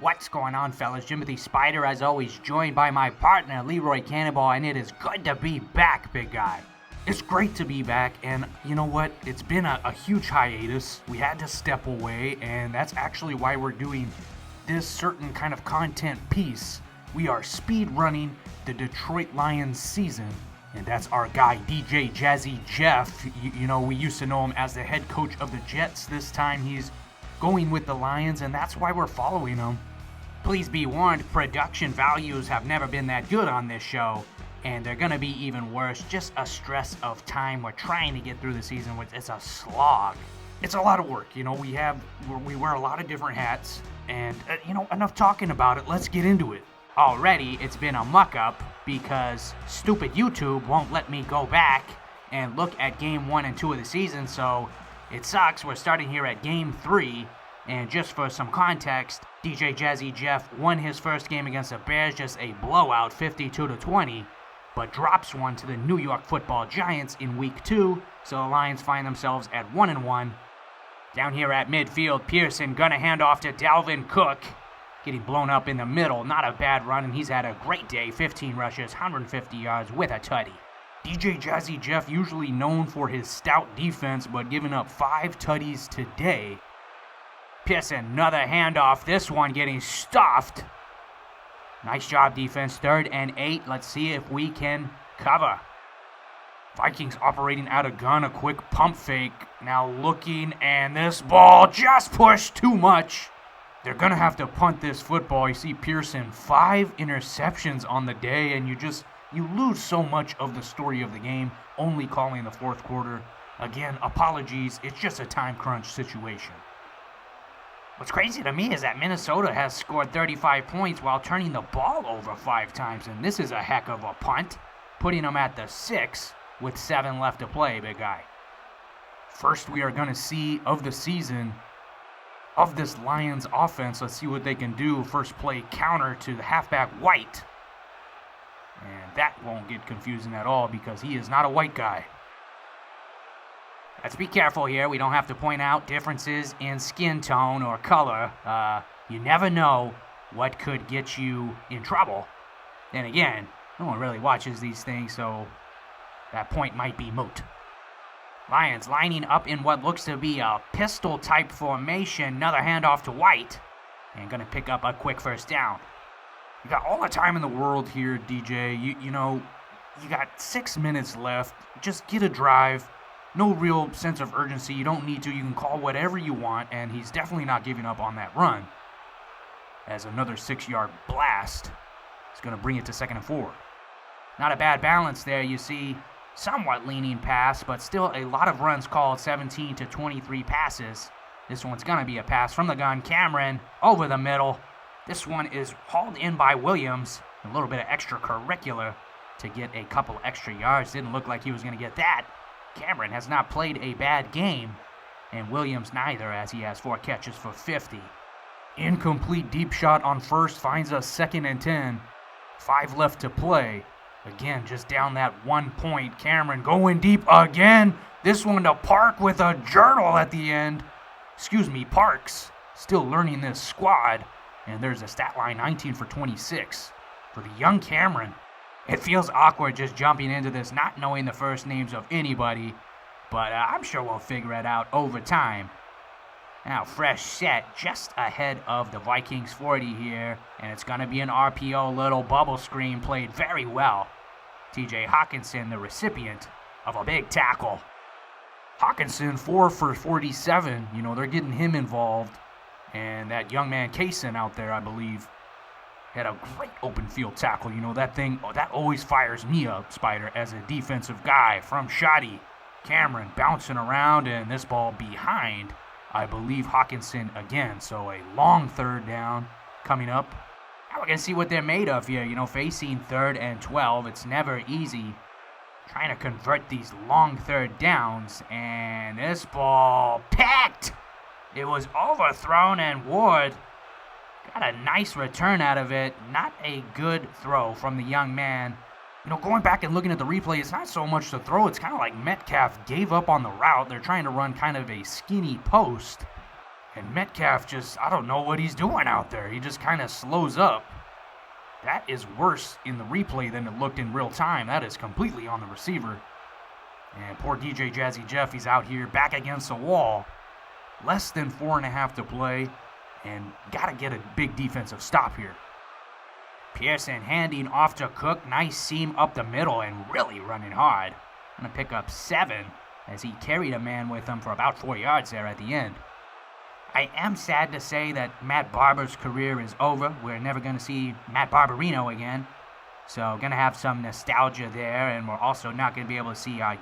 What's going on, fellas? Jimothy Spyder, as always, joined by my partner, LeRoy Cannonball, and it is good to be back, big guy. It's great to be back, and you know what? It's been a huge hiatus. We had to step away, and that's actually why we're doing this certain kind of content piece. We are speed running the Detroit Lions season, and that's our guy, DJJazzyJeff. You know, we used to know him as the head coach of the Jets. This time he's going with the Lions, and that's why we're following him. Please be warned, production values have never been that good on this show, and they're gonna be even worse. Just a stress of time. We're trying to get through the season. It's a slog. It's a lot of work. You know, we wear a lot of different hats, and enough talking about it. Let's get into it. Already, it's been a muck-up because stupid YouTube won't let me go back and look at game 1 and 2 of the season, so it sucks. We're starting here at game 3, and just for some context, DJJazzyJeff won his first game against the Bears, just a blowout, 52-20, but drops one to the New York Football Giants in week 2, so the Lions find themselves at 1-1. Down here at midfield, Pearson gonna hand off to Dalvin Cook, getting blown up in the middle. Not a bad run, and he's had a great day, 15 rushes, 150 yards with a tutty. DJJazzyJeff, usually known for his stout defense, but giving up 5 tutties today. Pearson, another handoff, this one getting stuffed. Nice job, defense. 3rd and 8. Let's see if we can cover. Vikings operating out of gun, a quick pump fake. Now looking, and this ball just pushed too much. They're going to have to punt this football. You see Pearson, 5 interceptions on the day, and you lose so much of the story of the game, only calling the 4th quarter. Again, apologies. It's just a time crunch situation. What's crazy to me is that Minnesota has scored 35 points while turning the ball over 5 times, and this is a heck of a punt, putting them at the 6 with 7 left to play, big guy. First we are going to see of the season of this Lions offense. Let's see what they can do. First play, counter to the halfback White. And that won't get confusing at all because he is not a white guy. Let's be careful here. We don't have to point out differences in skin tone or color. You never know what could get you in trouble. Then again, no one really watches these things, so that point might be moot. Lions lining up in what looks to be a pistol-type formation. Another handoff to White. And going to pick up a quick first down. You got all the time in the world here, DJ. You got 6 minutes left. Just get a drive. No real sense of urgency. You don't need to. You can call whatever you want, and he's definitely not giving up on that run. As another 6-yard blast is going to bring it to 2nd and 4. Not a bad balance there. You see somewhat leaning pass, but still a lot of runs called, 17 to 23 passes. This one's going to be a pass from the gun. Cameron over the middle. This one is hauled in by Williams. A little bit of extracurricular to get a couple extra yards. Didn't look like he was going to get that. Cameron has not played a bad game, and Williams neither, as he has 4 catches for 50. Incomplete deep shot on first, finds us 2nd and 10. 5 left to play. Again, just down that 1 point. Cameron going deep again. This one to Park with a journal at the end. Parks. Still learning this squad. And there's a stat line, 19 for 26 for the young Cameron. It feels awkward just jumping into this, not knowing the first names of anybody. But I'm sure we'll figure it out over time. Now, fresh set just ahead of the Vikings 40 here. And it's going to be an RPO, little bubble screen played very well. TJ Hawkinson, the recipient of a big tackle. Hawkinson, 4 for 47. They're getting him involved. And that young man, Kaysen, out there, I believe, had a great open field tackle. That thing, that always fires me up, Spyder, as a defensive guy. From Shoddy, Cameron bouncing around, and this ball behind, I believe, Hawkinson again. So a long 3rd down coming up. Now we're going to see what they're made of here. Facing 3rd and 12, it's never easy trying to convert these long 3rd downs. And this ball picked. It was overthrown, and Ward got a nice return out of it. Not a good throw from the young man. Going back and looking at the replay, it's not so much the throw. It's kind of like Metcalf gave up on the route. They're trying to run kind of a skinny post. And Metcalf just, I don't know what he's doing out there. He just kind of slows up. That is worse in the replay than it looked in real time. That is completely on the receiver. And poor DJJazzyJeff, he's out here back against the wall. Less than 4.5 to play. And got to get a big defensive stop here. Pearson handing off to Cook. Nice seam up the middle and really running hard. Going to pick up 7 as he carried a man with him for about 4 yards there at the end. I am sad to say that Matt Barber's career is over. We're never going to see Matt Barberino again. So going to have some nostalgia there, and we're also not going to be able to see our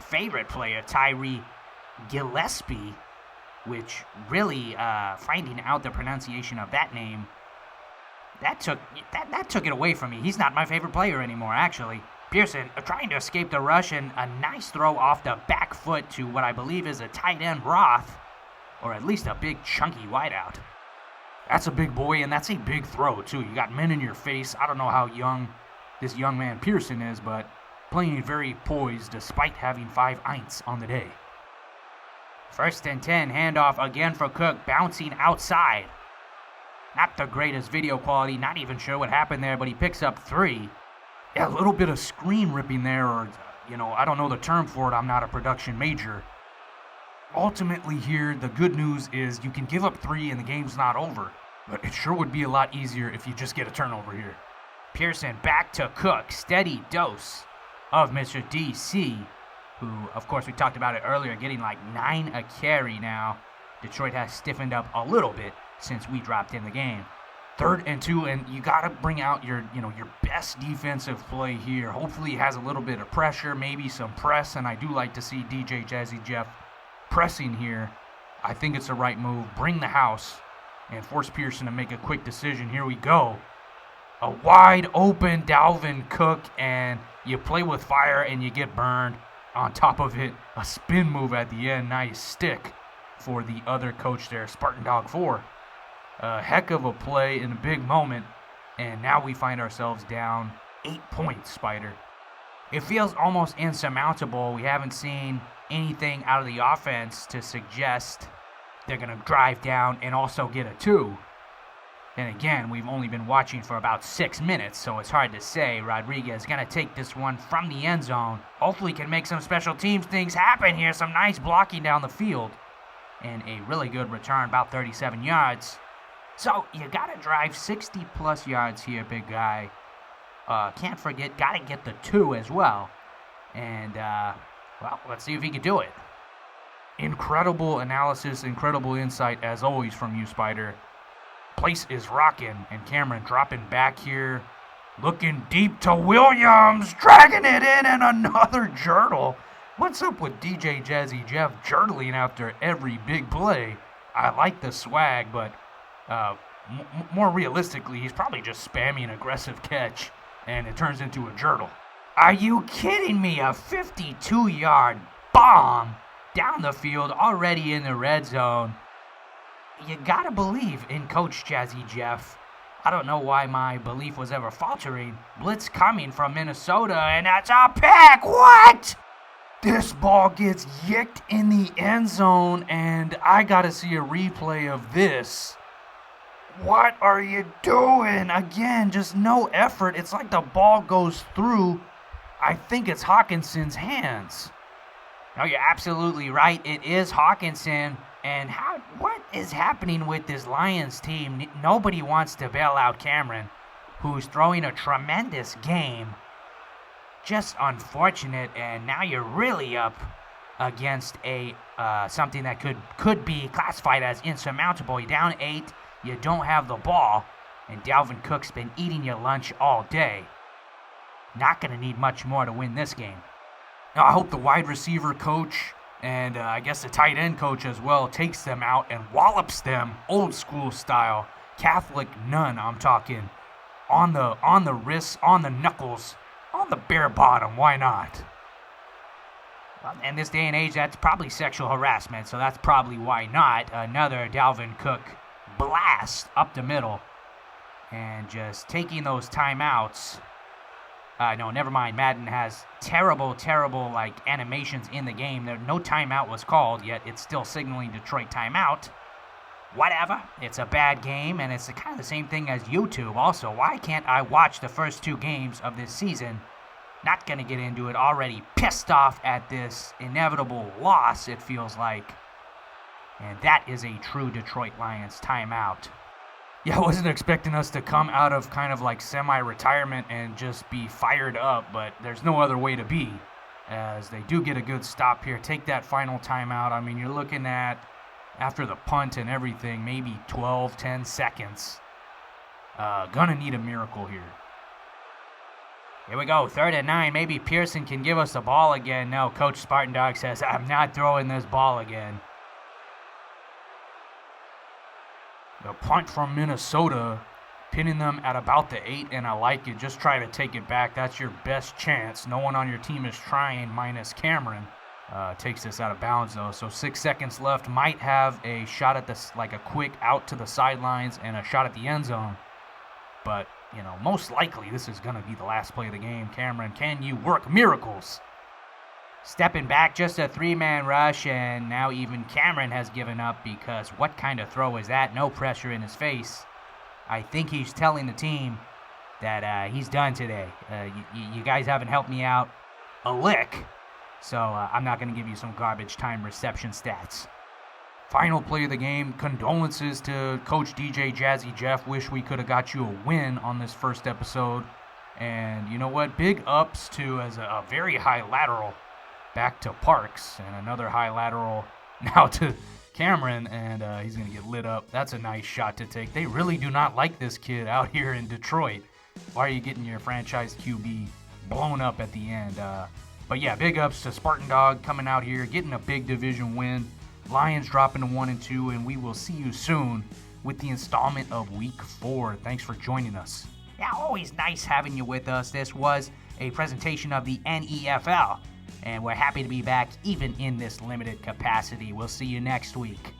favorite player, Tyree Gillespie, which really, finding out the pronunciation of that name, that took it away from me. He's not my favorite player anymore, actually. Pearson trying to escape the rush, and a nice throw off the back foot to what I believe is a tight end Roth, or at least a big chunky wideout. That's a big boy, and that's a big throw, too. You got men in your face. I don't know how young this young man Pearson is, but playing very poised despite having 5 eints on the day. 1st and 10, handoff again for Cook, bouncing outside. Not the greatest video quality, not even sure what happened there, but he picks up 3. Yeah, a little bit of screen ripping there, or, I don't know the term for it. I'm not a production major. Ultimately here, the good news is you can give up 3 and the game's not over. But it sure would be a lot easier if you just get a turnover here. Pearson back to Cook. Steady dose of Mr. DC, who, of course, we talked about it earlier, getting like 9 a carry now. Detroit has stiffened up a little bit since we dropped in the game. 3rd and 2, and you got to bring out your best defensive play here. Hopefully he has a little bit of pressure, maybe some press, and I do like to see DJJazzyJeff pressing here. I think it's the right move. Bring the house and force Pearson to make a quick decision. Here we go. A wide open Dalvin Cook, and you play with fire and you get burned. On top of it, a spin move at the end. Nice stick for the other coach there, Spartan Dog 4. A heck of a play in a big moment, and now we find ourselves down 8 points, Spyder. It feels almost insurmountable. We haven't seen anything out of the offense to suggest they're going to drive down and also get a 2. And again, we've only been watching for about 6 minutes, so it's hard to say. Rodriguez going to take this one from the end zone. Hopefully can make some special teams things happen here. Some nice blocking down the field. And a really good return, about 37 yards. So you got to drive 60-plus yards here, big guy. Can't forget, got to get the 2 as well. And, well, let's see if he can do it. Incredible analysis, incredible insight, as always, from you, Spyder. Place is rocking, and Cameron dropping back here. Looking deep to Williams, dragging it in, and another journal. What's up with DJJazzyJeff journaling after every big play? I like the swag, but more realistically, he's probably just spamming an aggressive catch, and it turns into a journal. Are you kidding me? A 52-yard bomb down the field, already in the red zone. You gotta believe in Coach JazzyJeff. I don't know why my belief was ever faltering. Blitz coming from Minnesota, and that's a pick! What? This ball gets yicked in the end zone, and I gotta see a replay of this. What are you doing? Again, just no effort. It's like the ball goes through, I think it's Hawkinson's hands. No, you're absolutely right. It is Hawkinson. And what is happening with this Lions team? Nobody wants to bail out Cameron, who's throwing a tremendous game. Just unfortunate, and now you're really up against a something that could be classified as insurmountable. You're down 8, you don't have the ball, and Dalvin Cook's been eating your lunch all day. Not going to need much more to win this game. Now, I hope the wide receiver coach and I guess the tight end coach as well takes them out and wallops them old school style. Catholic nun, I'm talking. On the wrists, on the knuckles, on the bare bottom. Why not? Well, in this day and age, that's probably sexual harassment, so that's probably why not. Another Dalvin Cook blast up the middle. And just taking those timeouts. No, never mind. Madden has terrible, like, animations in the game. No timeout was called, yet it's still signaling Detroit timeout. Whatever, it's a bad game, and it's kind of the same thing as YouTube. Also, why can't I watch the first 2 games of this season? Not gonna get into it, already pissed off at this inevitable loss, it feels like. And that is a true Detroit Lions timeout. Yeah, I wasn't expecting us to come out of kind of like semi-retirement and just be fired up, but there's no other way to be, as they do get a good stop here. Take that final timeout. I mean, you're looking at, after the punt and everything, maybe 12, 10 seconds. Gonna need a miracle here. Here we go, 3rd and 9. Maybe Pearson can give us the ball again. No, Coach Spartan Dog says, I'm not throwing this ball again. The punt from Minnesota, pinning them at about the 8, and I like it. Just try to take it back. That's your best chance. No one on your team is trying, minus Cameron. Takes this out of bounds, though. So 6 seconds left. Might have a shot at this, like a quick out to the sidelines and a shot at the end zone. But, you know, most likely this is going to be the last play of the game. Cameron, can you work miracles? Stepping back, just a 3-man rush, and now even Cameron has given up, because what kind of throw is that? No pressure in his face. I think he's telling the team that he's done today. You guys haven't helped me out a lick, so I'm not going to give you some garbage time reception stats. Final play of the game. Condolences to Coach DJJazzyJeff. Wish we could have got you a win on this first episode. And you know what? Big ups to, as a very high lateral, back to Parks, and another high lateral now to Cameron, and he's going to get lit up. That's a nice shot to take. They really do not like this kid out here in Detroit. Why are you getting your franchise QB blown up at the end? But yeah, big ups to Spartan Dog coming out here, getting a big division win. Lions dropping to 1-2, and we will see you soon with the installment of Week 4. Thanks for joining us. Yeah, always nice having you with us. This was a presentation of the NEFL. And we're happy to be back even in this limited capacity. We'll see you next week.